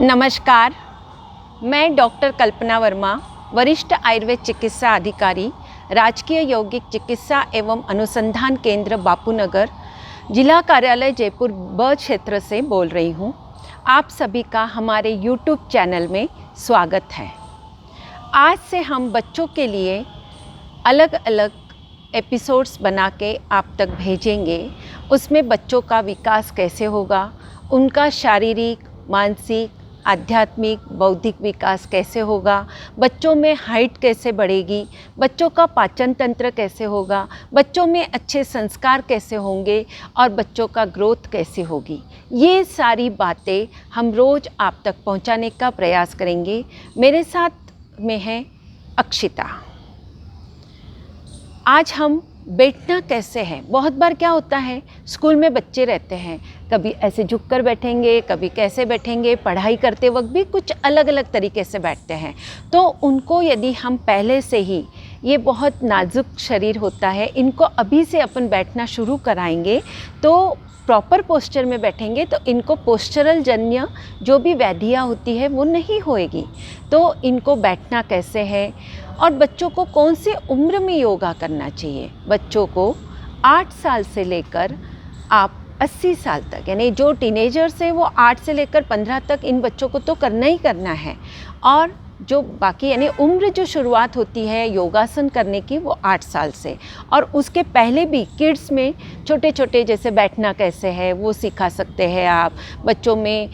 नमस्कार, मैं डॉक्टर कल्पना वर्मा, वरिष्ठ आयुर्वेद चिकित्सा अधिकारी, राजकीय यौगिक चिकित्सा एवं अनुसंधान केंद्र बापूनगर, जिला कार्यालय जयपुर ब क्षेत्र से बोल रही हूँ। आप सभी का हमारे यूट्यूब चैनल में स्वागत है। आज से हम बच्चों के लिए अलग अलग एपिसोड्स बना के आप तक भेजेंगे। उसमें बच्चों का विकास कैसे होगा, उनका शारीरिक, मानसिक, आध्यात्मिक, बौद्धिक विकास कैसे होगा, बच्चों में हाइट कैसे बढ़ेगी, बच्चों का पाचन तंत्र कैसे होगा, बच्चों में अच्छे संस्कार कैसे होंगे और बच्चों का ग्रोथ कैसे होगी, ये सारी बातें हम रोज़ आप तक पहुंचाने का प्रयास करेंगे। मेरे साथ में है अक्षिता। आज हम बैठना कैसे है, बहुत बार क्या होता है, स्कूल में बच्चे रहते हैं, कभी ऐसे झुककर बैठेंगे, कभी कैसे बैठेंगे, पढ़ाई करते वक्त भी कुछ अलग अलग तरीके से बैठते हैं। तो उनको यदि हम पहले से ही, ये बहुत नाजुक शरीर होता है, इनको अभी से अपन बैठना शुरू कराएंगे तो प्रॉपर पोस्चर में बैठेंगे तो इनको पोस्चरल जन्य जो भी व्याधियाँ होती है वो नहीं होएगी। तो इनको बैठना कैसे है और बच्चों को कौन सी उम्र में योगा करना चाहिए। बच्चों को 8 साल से लेकर आप 80 साल तक, यानी जो टीनेजर्स है वो 8 से लेकर 15 तक इन बच्चों को तो करना ही करना है। और जो बाकी यानी उम्र जो शुरुआत होती है योगासन करने की वो 8 साल से, और उसके पहले भी किड्स में छोटे छोटे जैसे बैठना कैसे है वो सिखा सकते हैं आप। बच्चों में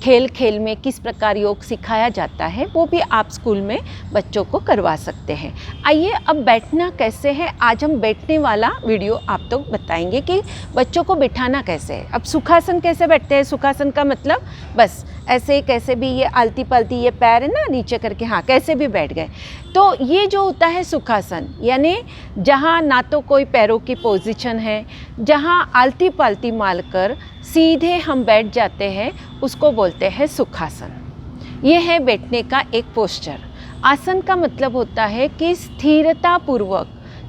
खेल खेल में किस प्रकार योग सिखाया जाता है वो भी आप स्कूल में बच्चों को करवा सकते हैं। आइए अब बैठना कैसे है, आज हम बैठने वाला वीडियो आप तो बताएंगे कि बच्चों को बिठाना कैसे है। अब सुखासन कैसे बैठते हैं, सुखासन का मतलब बस ऐसे कैसे भी, ये आलती पालती ये पैर है ना नीचे करके, हाँ कैसे भी बैठ गए। तो ये जो होता है सुखासन, यानी जहाँ ना तो कोई पैरों की पोजीशन है, जहाँ आलती पालती मारकर सीधे हम बैठ जाते हैं, उसको बोलते हैं सुखासन। ये है बैठने का एक पोस्चर। आसन का मतलब होता है कि स्थिरता पूर्वक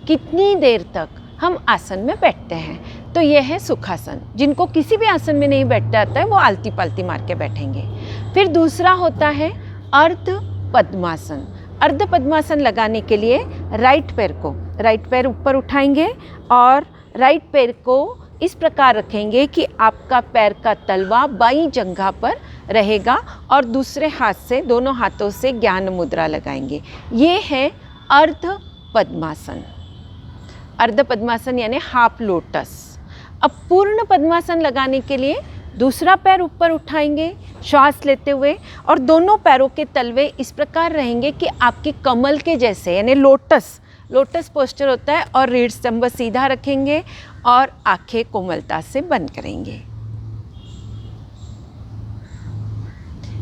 कितनी देर तक हम आसन में बैठते हैं। तो ये है सुखासन। जिनको किसी भी आसन में नहीं बैठता आता है वो आलती पालती मार के बैठेंगे। फिर दूसरा होता है अर्ध पद्मासन। अर्ध पद्मासन लगाने के लिए राइट पैर ऊपर उठाएंगे और राइट पैर को इस प्रकार रखेंगे कि आपका पैर का तलवा बाईं जंघा पर रहेगा और दूसरे हाथ से, दोनों हाथों से ज्ञान मुद्रा लगाएंगे। ये है अर्ध पद्मासन। अर्ध पद्मासन यानी हाफ लोटस। अब पूर्ण पद्मासन लगाने के लिए दूसरा पैर ऊपर उठाएंगे श्वास लेते हुए, और दोनों पैरों के तलवे इस प्रकार रहेंगे कि आपके कमल के जैसे, यानी लोटस पोस्चर होता है, और रीढ़ स्तंभ सीधा रखेंगे और आंखें कोमलता से बंद करेंगे।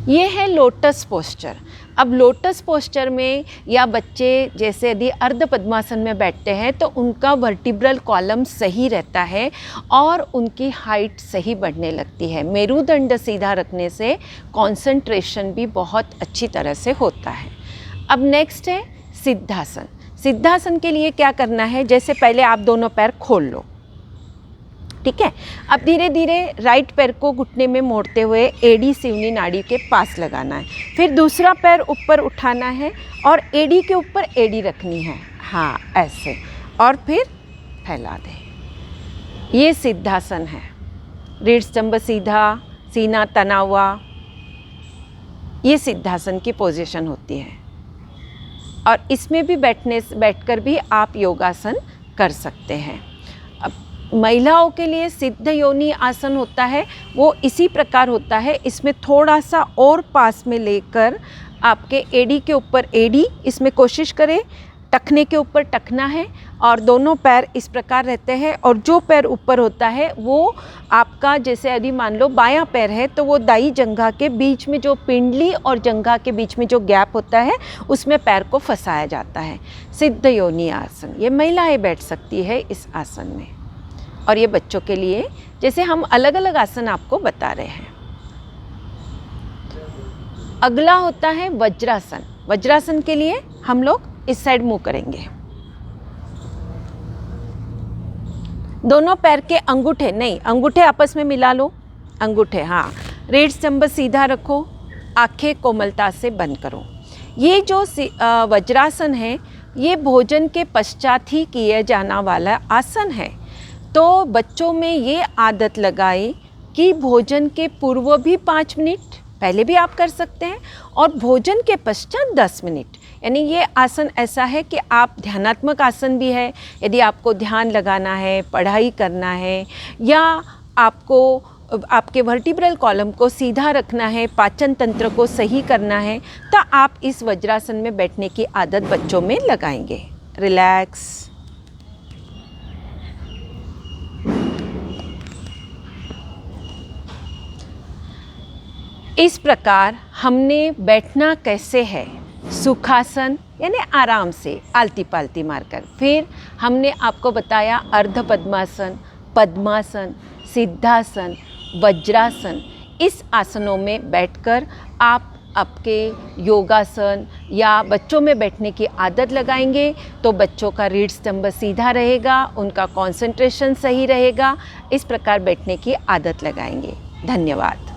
ये है लोटस पोस्चर। अब लोटस पोस्चर में या बच्चे जैसे यदि अर्ध पद्मासन में बैठते हैं तो उनका वर्टिब्रल कॉलम सही रहता है और उनकी हाइट सही बढ़ने लगती है। मेरुदंड सीधा रखने से कंसंट्रेशन भी बहुत अच्छी तरह से होता है। अब नेक्स्ट है सिद्धासन। सिद्धासन के लिए क्या करना है, जैसे पहले आप दोनों पैर खोल लो, ठीक है। अब धीरे धीरे राइट पैर को घुटने में मोड़ते हुए एडी सिवनी नाड़ी के पास लगाना है। फिर दूसरा पैर ऊपर उठाना है और एडी के ऊपर एडी रखनी है, हाँ ऐसे, और फिर फैला दें। ये सिद्धासन है। रीढ़ स्तंभ सीधा, सीना तना हुआ, ये सिद्धासन की पोजीशन होती है। और इसमें भी बैठकर भी आप योगासन कर सकते हैं। अब महिलाओं के लिए सिद्ध योनि आसन होता है, वो इसी प्रकार होता है। इसमें थोड़ा सा और पास में लेकर आपके एडी के ऊपर एडी, इसमें कोशिश करें टखने के ऊपर टखना है, और दोनों पैर इस प्रकार रहते हैं। और जो पैर ऊपर होता है वो आपका, जैसे यदि मान लो बायां पैर है तो वो दाई जंघा के बीच में, जो पिंडली और जंघा के बीच में जो गैप होता है उसमें पैर को फंसाया जाता है। सिद्ध योनि आसन, ये महिलाएं बैठ सकती है इस आसन में। और ये बच्चों के लिए, जैसे हम अलग अलग आसन आपको बता रहे हैं। अगला होता है वज्रासन। वज्रासन के लिए हम लोग इस साइड मुंह करेंगे, दोनों पैर के अंगूठे आपस में मिला लो, अंगूठे, हाँ रीढ़ स्तंभ सीधा रखो, आंखें कोमलता से बंद करो। ये जो वज्रासन है ये भोजन के पश्चात ही किया जाना वाला आसन है। तो बच्चों में ये आदत लगाए कि भोजन के पूर्व भी 5 मिनट पहले भी आप कर सकते हैं और भोजन के पश्चात 10 मिनट। यानी ये आसन ऐसा है कि आप ध्यानात्मक आसन भी है, यदि आपको ध्यान लगाना है, पढ़ाई करना है या आपको आपके वर्टिब्रल कॉलम को सीधा रखना है, पाचन तंत्र को सही करना है, तो आप इस वज्रासन में बैठने की आदत बच्चों में लगाएंगे। रिलैक्स। इस प्रकार हमने बैठना कैसे है, सुखासन यानी आराम से आलती पालती मारकर। फिर हमने आपको बताया अर्ध पद्मासन, पद्मासन, सिद्धासन, वज्रासन। इस आसनों में बैठकर आप आपके योगासन या बच्चों में बैठने की आदत लगाएंगे तो बच्चों का रीढ़ स्तंभ सीधा रहेगा, उनका कंसंट्रेशन सही रहेगा। इस प्रकार बैठने की आदत लगाएंगे। धन्यवाद।